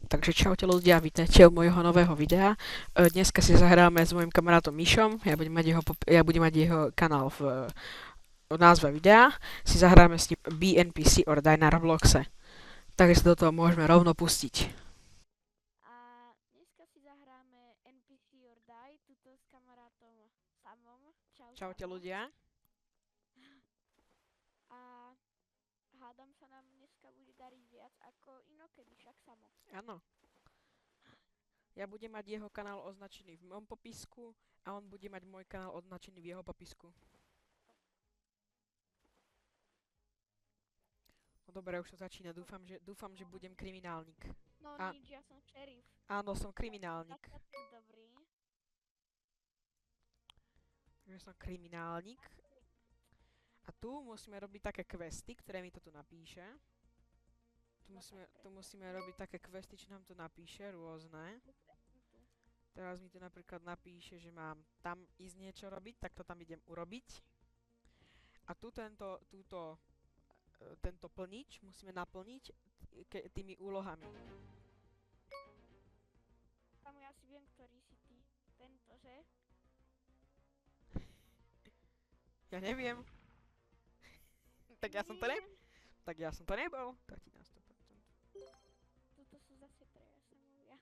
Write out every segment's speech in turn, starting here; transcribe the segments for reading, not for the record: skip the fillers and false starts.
Takže čaute ľudia, vítajte u môjho nového videa. Dneska si zahráme s mojim kamarátom Mišom, ja budem mať jeho kanál v názve videa. Si zahráme s ním BNPC or Die na Robloxe. Takže sa do toho môžeme rovno pustiť. A dneska si zahráme NPC or Die, tuto s kamarátom Samom. Čau Čaute Samo. ľudia. A hádam sa nám dneska bude dariť viac ako inokedy, však Samo. Áno. Ja budem mať jeho kanál označený v mojom popisku a on bude mať môj kanál označený v jeho popisku. No dobre, už to začína. Dúfam, že budem kriminálnik. No A- nič, ja som šerif. Áno, som kriminálnik. Tak dobrý. Takže som kriminálnik. A tu musíme robiť také questy, ktoré mi to tu napíše. Tu musíme robiť také questy, čo nám to napíše, rôzne. Teraz mi tu napríklad napíše, že mám tam ísť niečo robiť, tak to tam idem urobiť. A tu tento plnič musíme naplniť tými úlohami. Samo, ja si viem, ktorý si ty. Tento, že? Ja neviem. Tak ja som to nebol. Tak ti na 100%. Tuto sú zase traja Samovia.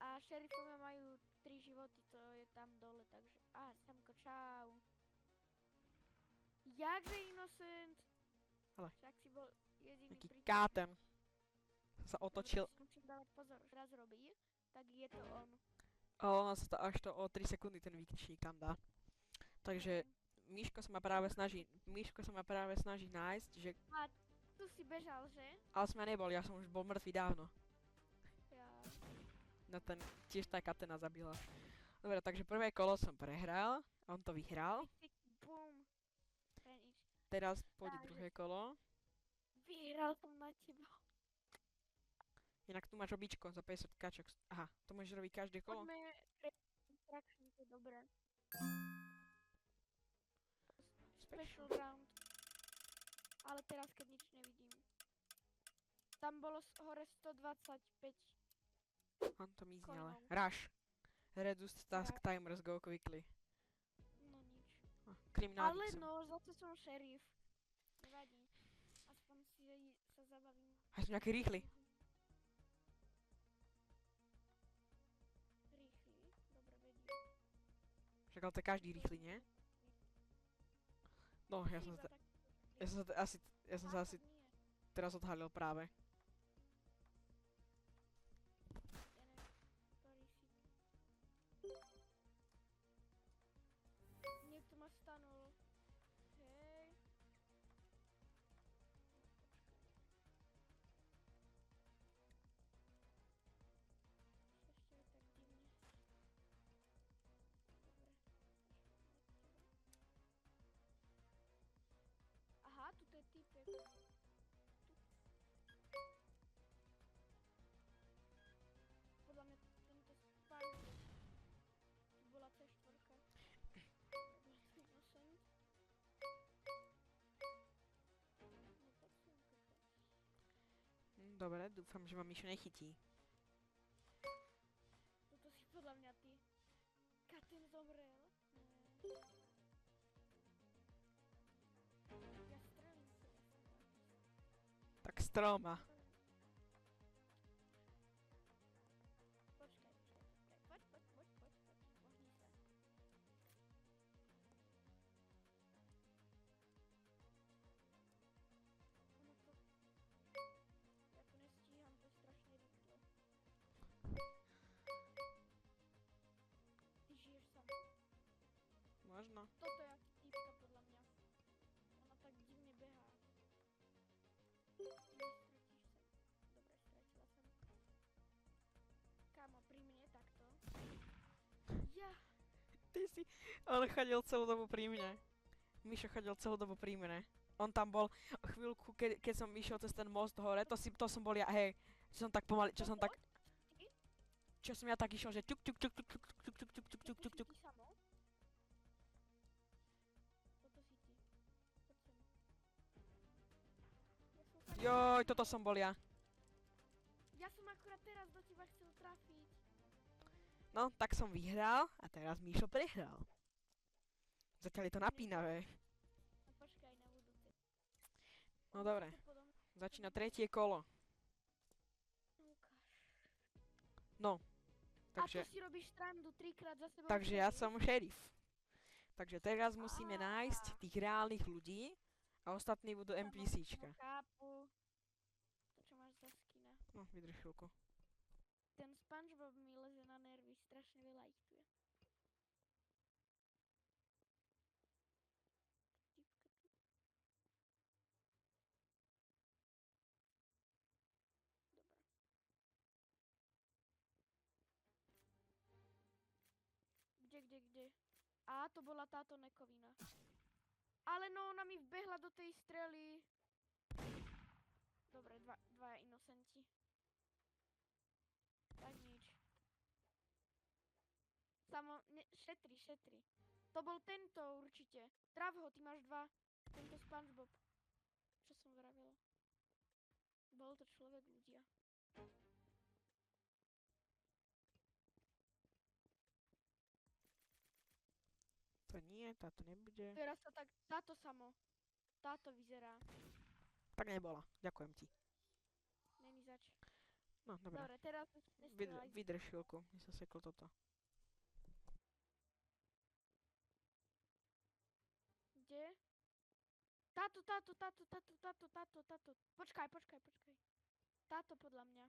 A šerifovia majú 3 životy, to je tam dole, takže... Samko, čau. Jakže Innocent? Ale. Však si bol jediný Taký prítomný. káten. Sa otočil. Dobre, musím dávať pozor, že raz robí, tak je to on. A ono sa to až to o 3 sekundy ten výkričník tam dá. Takže Miško sa ma práve snaží nájsť, že... Tu si bežal, že? Ale som ja nebol, ja som už bol mŕtvý dávno. Ja... No ten, tiež tá katena zabila. Dobre, takže prvé kolo som prehral, on to vyhral. Bum. To je nič. Teraz pôjde Takže- druhé kolo. Vyhral som na teba. Inak tu máš običko za 50 kačok. Aha, to môžeš robiť každé kolo? Poďme instruction, to je dobré. Special round. Ale teraz, keď nič nevidím. Tam bolo hore 125. On to mizne, ale... Konov. Rush. Reduce task Rush. timers go quickly. No nič. Kriminálnik Ale som. no, zase som šerif. Nevadí. Aspoň si sa zabavím. A som nejaký rýchly. Rýchly. Dobre vedí. Však ale to je každý rýchly, nie? No, ja som sa asi teraz odhalil práve. Niekto ma stanul. Hej. Ešte je tak divne. Dobre. Aha, tuto je typek. Podľa mňa tento spajk. Tu bola C4. Innocent. No tak som kokos. Dobre, dúfam, že ma Mišo nechytí. Toto si podľa mňa ty. Katen zomrel. Ja strelím sa, ja som artista. Tak stroma. Počkaj. Poď. Pohni sa. Ono to... Ja to nestíham, to je strašne rýchlo. Ty žiješ sama? Možno. Toto je aký týpka podľa mňa. Ona tak divne behá. Nestratíš sa. Dobre, stratila som. Kámo, pri mne takto. Ja. Ty si... On chodil celú dobu pri mne. Mišo chodil celú dobu pri mne. On tam bol chvíľku, keď som išiel cez ten most hore, to som bol ja, hej. Čo som tak pomaly, čo som ja tak išiel, že ťuk. Ty samo? Toto si ty. Poď sem. Ja som fakt Joj, toto som bol ja. akurát teraz do teba chcel trafiť. No, tak som vyhral a teraz Míšo prehral. Zatiaľ je to napínavé. No počkaj na budúce. No dobre, Podo mňa. začína tretie kolo. Ukáž. No, A takže, to si robíš strandu 3-krát za sebou. takže ja šerif? som šerif. Takže teraz musíme nájsť tých reálnych ľudí a ostatní budú NPCčka. Chápu. To čo máš za skina. No, vydrž chvíľku. Ten SpongeBob mi leze na nervy, strašne veľa ich tu je. Tipka tu. Dobre. Kde? Á, to bola táto nekovina. Ale no, ona mi vbehla do tej strely. Dobre, dvaja inocenti. Tak nič. Šetri. To bol tento určite. Trav ho, ty máš 2. Tento SpongeBob. Čo som vravela? Bol to človek ľudia. To nie, táto nebude. Teraz sa tak, táto samo. Táto vyzerá. Tak nebola, ďakujem ti. Není zač. No, dobre. Dobre, teraz nestrelaj. Vydrž chvíľku, mi sa seklo toto. Kde? Táto. Počkaj. Táto podľa mňa.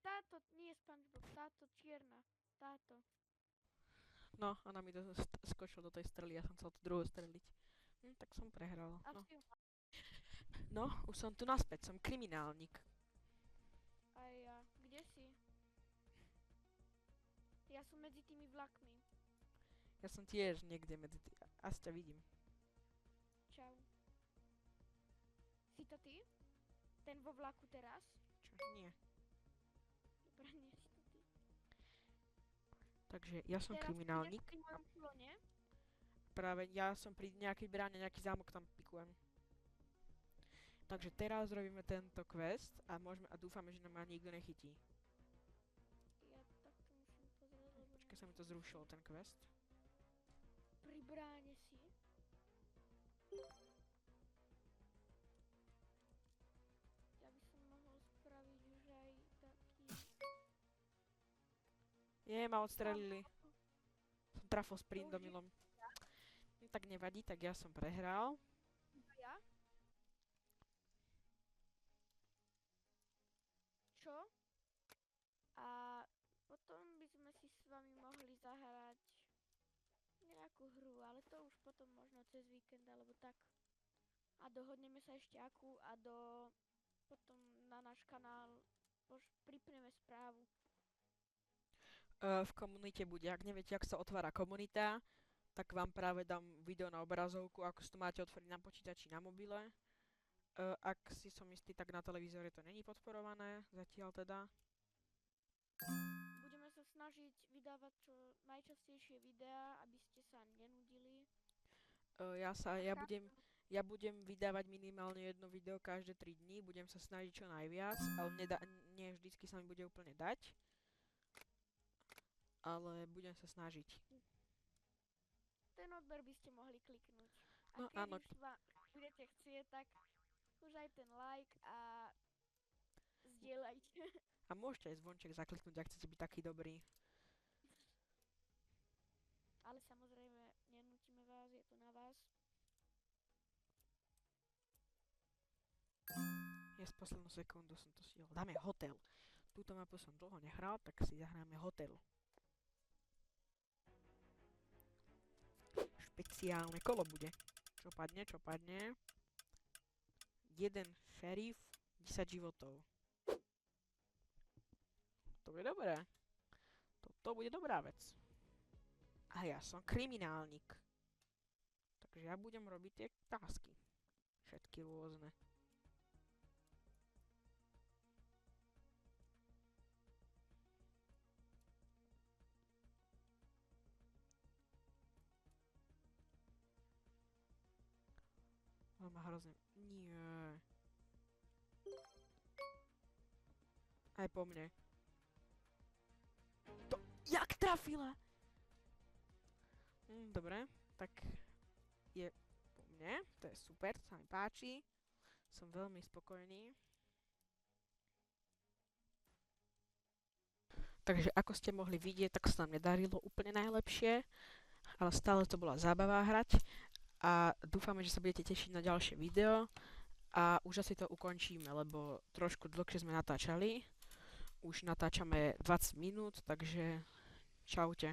Táto, nie SpongeBob, táto čierna. Táto. No, ona mi skočila do tej strely, ja som chcel tú druhú streliť. Tak som prehral. A No. si ju No, už som tu naspäť, som kriminálnik. aj ja. Kde si? Ja som medzi tými vlakmi. Ja som tiež niekde medzi asi ťa vidím. Čau. Si to ty? Ten vo vlaku teraz? Čo? Nie. Dobre, nie si to ty. Takže ja som Teraz kriminálnik. ideš pri mojom klone. Práve ja som pri nejakej bráne, nejaký zámok tam pikujem. Takže teraz robíme tento quest a dúfame, že nám ani nikto nechytí. Ja takto musím pozrieť, lebo... Počkaj, sa mi to zrušilo, ten quest. Pri bráne si. Ja by som mohol spraviť už aj taký... Ma odstrelili. Som trafol s To už je Prindomilom. No, tak nevadí, tak ja som prehral. iba ja? Čo? A potom by sme si s vami mohli zahrať nejakú hru, ale to už potom možno cez víkend alebo tak. A dohodneme sa ešte akú a potom na náš kanál pripneme správu. V komunite bude, ak neviete, ak sa otvára komunita, tak vám práve dám video na obrazovku, ako si to máte otvoriť na počítači, na mobile. Ak si som istý, tak na televízore to není podporované, zatiaľ teda. Budeme sa snažiť vydávať čo najčastejšie videá, aby ste sa nenudili. Ja budem vydávať minimálne jedno video každé 3 dní, budem sa snažiť čo najviac, ale nie vždycky sa mi bude úplne dať. Ale budem sa snažiť. Ten odber by ste mohli kliknúť. A No, keď áno. už budete chcieť, tak už aj ten like a zdieľajte. A môžete aj zvonček zakliknúť, ak chcete byť taký dobrý. Ale samozrejme, nenútime vás, je to na vás. Z poslednú sekundu som to stihol. Dáme hotel. Túto mapu som dlho nehral, tak si zahráme hotel. Špeciálne kolo bude. Čo padne? Jeden šerif, 10 životov. To bude dobré. To bude dobrá vec. A ja som kriminálnik. Takže ja budem robiť tie tasky. Všetky rôzne. On má hrozne... Nie. Aj po mne. To, jak trafila? Dobre, tak je po mne, to je super, to sa mi páči. Som veľmi spokojný. Takže ako ste mohli vidieť, tak sa nám nedarilo úplne najlepšie, ale stále to bola zábava hrať a dúfame, že sa budete tešiť na ďalšie video a už asi to ukončíme, lebo trošku dlhšie sme natáčali. Už natáčame 20 minút, takže čaute.